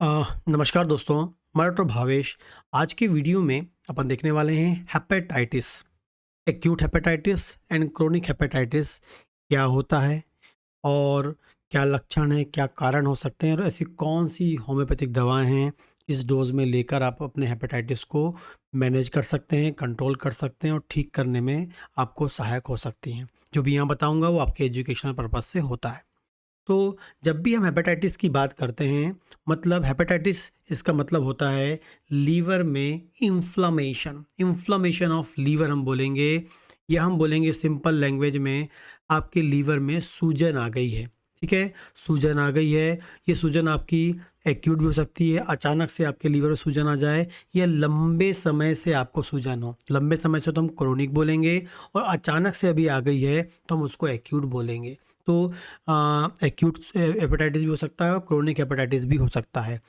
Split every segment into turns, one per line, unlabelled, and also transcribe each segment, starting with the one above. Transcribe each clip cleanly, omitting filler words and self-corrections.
नमस्कार दोस्तों, मैं डॉक्टर भावेश। आज के वीडियो में अपन देखने वाले हैं hepatitis, acute hepatitis and chronic hepatitis क्या होता है और क्या लक्षण हैं, क्या कारण हो सकते हैं और ऐसी कौन सी होम्योपैथिक दवाएं हैं इस डोज में लेकर आप अपने हेपेटाइटिस को मैनेज कर सकते हैं, कंट्रोल कर सकते हैं और ठीक करने में आपको सहायक हो सकती हैं। जो भी यहाँ बताऊँगा वो आपके एजुकेशनल पर्पज़ से होता है। तो जब भी हम हेपेटाइटिस की बात करते हैं, मतलब हेपेटाइटिस इसका मतलब होता है लीवर में इन्फ्लेमेशन, इन्फ्लेमेशन ऑफ लीवर हम बोलेंगे, या हम बोलेंगे सिंपल लैंग्वेज में आपके लीवर में सूजन आ गई है। ठीक है, सूजन आ गई है। ये सूजन आपकी एक्यूट भी हो सकती है, अचानक से आपके लीवर में सूजन आ जाए, या लंबे समय से आपको सूजन हो। लंबे समय से तो हम क्रोनिक बोलेंगे और अचानक से अभी आ गई है तो हम उसको एक्यूट बोलेंगे। तो एक्यूट हेपेटाइटिस भी हो सकता है और क्रोनिक हेपेटाइटिस भी हो सकता है।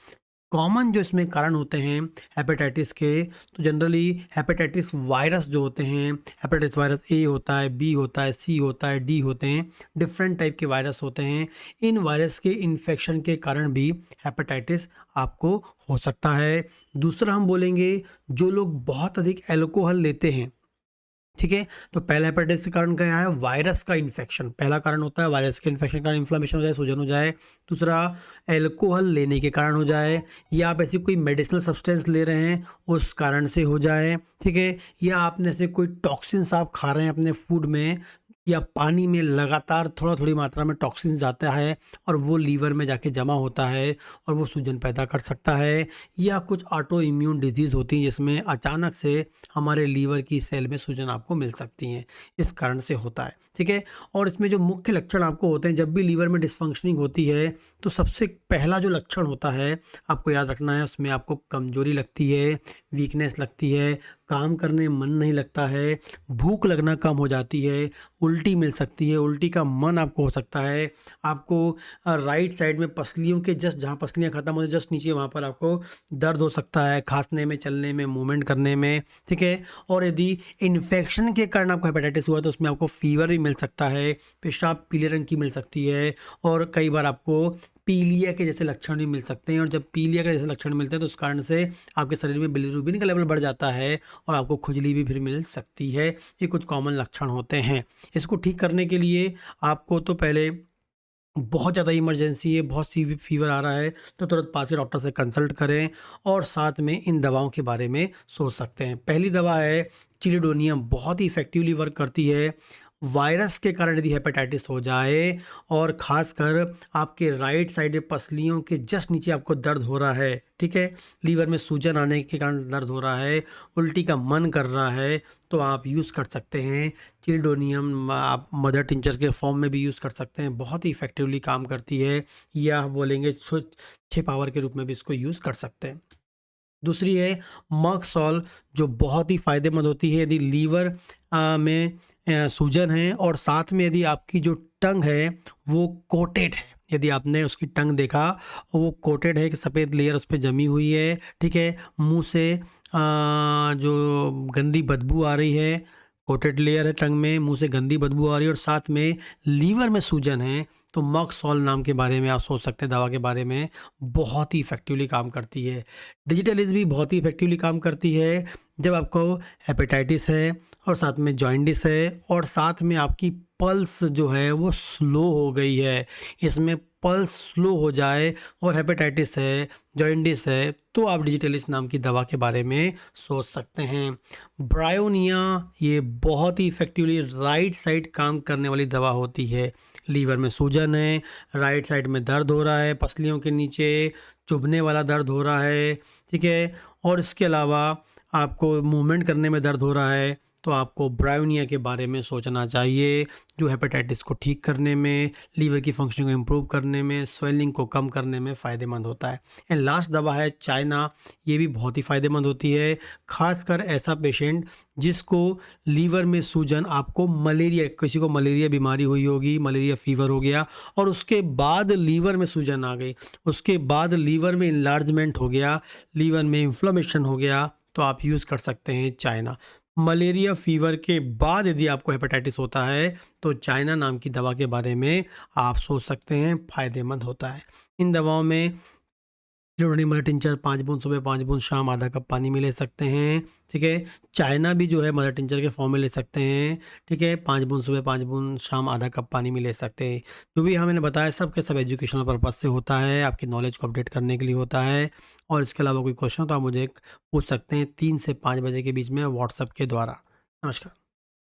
कॉमन जो इसमें कारण होते हैं हेपेटाइटिस के, तो जनरली हेपेटाइटिस वायरस जो होते हैं, हेपेटाइटिस वायरस ए होता है, बी होता है, सी होता है, डी होते हैं, डिफरेंट टाइप के वायरस होते हैं। इन वायरस के इन्फेक्शन के कारण भी हेपेटाइटिस आपको हो सकता है। दूसरा हम बोलेंगे जो लोग बहुत अधिक अल्कोहल लेते हैं। ठीक है, तो पहला हेपेटाइटिस का कारण क्या है? वायरस का इन्फेक्शन पहला कारण होता है। वायरस के इन्फेक्शन के कारण इन्फ्लेमेशन हो जाए, सूजन हो जाए। दूसरा अल्कोहल लेने के कारण हो जाए, या आप ऐसी कोई मेडिसिनल सब्सटेंस ले रहे हैं उस कारण से हो जाए। ठीक है, या आपने ऐसे कोई टॉक्सिन्स आप खा रहे हैं अपने फूड में, या पानी में लगातार थोड़ा थोड़ी मात्रा में टॉक्सिन्स जाता है और वो लीवर में जाके जमा होता है और वो सूजन पैदा कर सकता है। या कुछ ऑटो इम्यून डिजीज़ होती है जिसमें अचानक से हमारे लीवर की सेल में सूजन आपको मिल सकती हैं, इस कारण से होता है। ठीक है, और इसमें जो मुख्य लक्षण आपको होते हैं जब भी लीवर में डिसफंक्शनिंग होती है, तो सबसे पहला जो लक्षण होता है आपको याद रखना है, उसमें आपको कमजोरी लगती है, वीकनेस लगती है, काम करने में मन नहीं लगता है, भूख लगना कम हो जाती है, उल्टी मिल सकती है, उल्टी का मन आपको हो सकता है, आपको राइट साइड में पसलियों के जस्ट जहाँ पसलियाँ खत्म होती है जस्ट नीचे वहाँ पर आपको दर्द हो सकता है, खांसने में, चलने में, मूवमेंट करने में। ठीक है, और यदि इन्फेक्शन के कारण आपको हेपेटाइटिस हुआ तो उसमें आपको फीवर भी मिल सकता है, पेशाब पीले रंग की मिल सकती है, और कई बार आपको पीलिया के जैसे लक्षण भी मिल सकते हैं। और जब पीलिया के जैसे लक्षण मिलते हैं तो उस कारण से आपके शरीर में बिलिरुबिन का लेवल बढ़ जाता है और आपको खुजली भी फिर मिल सकती है। ये कुछ कॉमन लक्षण होते हैं। इसको ठीक करने के लिए आपको तो पहले बहुत ज़्यादा इमरजेंसी है, बहुत सीवियर फीवर आ रहा है, तो तुरंत पास के डॉक्टर से कंसल्ट करें और साथ में इन दवाओं के बारे में सोच सकते हैं। पहली दवा है चिलिडोनियम, बहुत ही इफ़ेक्टिवली वर्क करती है। वायरस के कारण यदि हेपेटाइटिस हो जाए और ख़ासकर आपके राइट साइड में पसलियों के जस्ट नीचे आपको दर्द हो रहा है, ठीक है, लीवर में सूजन आने के कारण दर्द हो रहा है, उल्टी का मन कर रहा है, तो आप यूज़ कर सकते हैं चिल्डोनियम। आप मदर टिंचर के फॉर्म में भी यूज़ कर सकते हैं, बहुत ही इफ़ेक्टिवली काम करती है। या हम बोलेंगे 6 पावर के रूप में भी इसको यूज़ कर सकते हैं। दूसरी है मर्कसॉल, जो बहुत ही फ़ायदेमंद होती है यदि लीवर में सूजन है और साथ में यदि आपकी जो टंग है वो कोटेड है। यदि आपने उसकी टंग देखा और वो कोटेड है कि सफ़ेद लेयर उस पे जमी हुई है, ठीक है, मुँह से जो गंदी बदबू आ रही है, कोटेड लेयर है टंग में, मुँह से गंदी बदबू आ रही है और साथ में लीवर में सूजन है, तो मर्कसॉल नाम के बारे में आप सोच सकते हैं, दवा के बारे में। बहुत ही इफ़ेक्टिवली काम करती है। डिजिटलिज़ भी बहुत ही इफ़ेक्टिवली काम करती है जब आपको हेपेटाइटिस है और साथ में जॉइंडिस है और साथ में आपकी पल्स जो है वो स्लो हो गई है। इसमें पल्स स्लो हो जाए और हेपेटाइटिस है, जॉइंडिस है, तो आप डिजिटलिज़ नाम की दवा के बारे में सोच सकते हैं। ब्रायोनिया, ये बहुत ही इफ़ेक्टिवली राइट साइड काम करने वाली दवा होती है। लीवर में सूजन है, राइट साइड में दर्द हो रहा है, पसलियों के नीचे चुभने वाला दर्द हो रहा है, ठीक है, और इसके अलावा आपको मूवमेंट करने में दर्द हो रहा है, तो आपको ब्रायोनिया के बारे में सोचना चाहिए, जो हेपेटाइटिस को ठीक करने में, लीवर की फंक्शनिंग को इम्प्रूव करने में, स्वेलिंग को कम करने में फ़ायदेमंद होता है। एंड लास्ट दवा है चाइना, ये भी बहुत ही फ़ायदेमंद होती है, खासकर ऐसा पेशेंट जिसको लीवर में सूजन, आपको मलेरिया, किसी को मलेरिया बीमारी हुई होगी, मलेरिया फ़ीवर हो गया और उसके बाद लीवर में सूजन आ गई, उसके बाद लीवर में इन्लार्जमेंट हो गया, लीवर में इन्फ्लेमेशन हो गया, तो आप यूज़ कर सकते हैं चाइना। मलेरिया फ़ीवर के बाद यदि आपको हेपेटाइटिस होता है तो चाइना नाम की दवा के बारे में आप सोच सकते हैं, फ़ायदेमंद होता है। इन दवाओं में एलोवेरा मदर टिंचर 5 बूंद सुबह 5 बूंद शाम आधा कप पानी में ले सकते हैं। ठीक है, चाइना भी जो है मदर टिंचर के फॉर्म में ले सकते हैं। ठीक है, 5 बूंद सुबह 5 बूंद शाम आधा कप पानी में ले सकते हैं। जो भी मैंने बताया सब के सब एजुकेशनल पर्पज़ से होता है, आपकी नॉलेज को अपडेट करने के लिए होता है। और इसके अलावा कोई क्वेश्चन हो तो आप मुझे पूछ सकते हैं 3 से 5 बजे के बीच में व्हाट्सएप के द्वारा। नमस्कार।